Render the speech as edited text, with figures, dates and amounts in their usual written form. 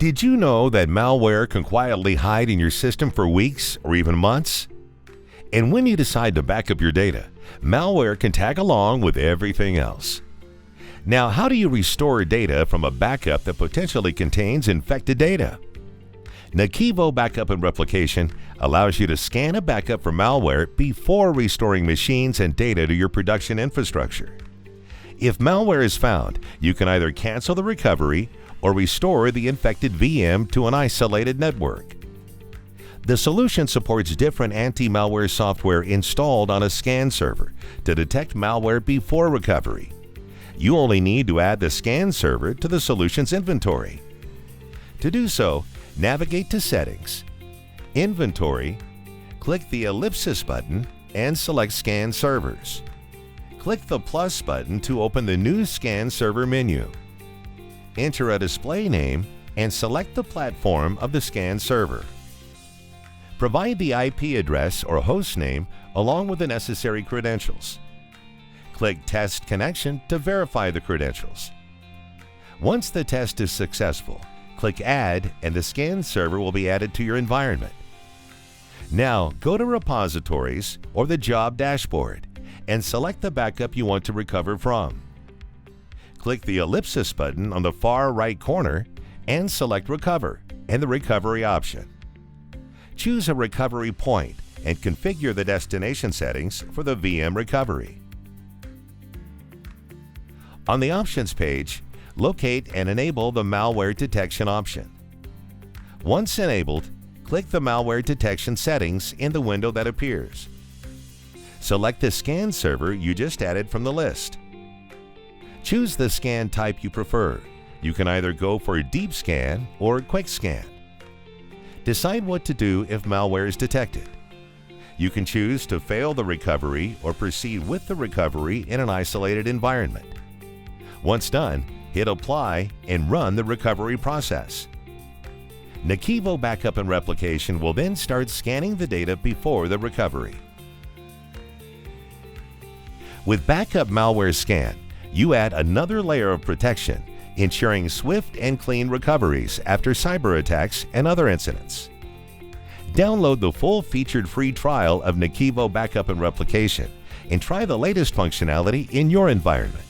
Did you know that malware can quietly hide in your system for weeks or even months? And when you decide to back up your data, malware can tag along with everything else. Now, how do you restore data from a backup that potentially contains infected data? NAKIVO Backup and Replication allows you to scan a backup for malware before restoring machines and data to your production infrastructure. If malware is found, you can either cancel the recovery or restore the infected VM to an isolated network. The solution supports different anti-malware software installed on a scan server to detect malware before recovery. You only need to add the scan server to the solution's inventory. To do so, navigate to Settings, Inventory, click the ellipsis button and select Scan Servers. Click the plus button to open the new Scan Server menu. Enter a display name and select the platform of the scan server. Provide the IP address or host name along with the necessary credentials. Click Test Connection to verify the credentials. Once the test is successful, click Add and the scan server will be added to your environment. Now go to Repositories or the Job Dashboard and select the backup you want to recover from. Click the ellipsis button on the far right corner and select Recover and the Recovery option. Choose a recovery point and configure the destination settings for the VM recovery. On the Options page, locate and enable the Malware Detection option. Once enabled, click the Malware Detection settings in the window that appears. Select the scan server you just added from the list. Choose the scan type you prefer. You can either go for a deep scan or a quick scan. Decide what to do if malware is detected. You can choose to fail the recovery or proceed with the recovery in an isolated environment. Once done, hit Apply and run the recovery process. NAKIVO Backup and Replication will then start scanning the data before the recovery. With Backup Malware Scan, you add another layer of protection, ensuring swift and clean recoveries after cyber attacks and other incidents. Download the full-featured free trial of NAKIVO Backup and Replication and try the latest functionality in your environment.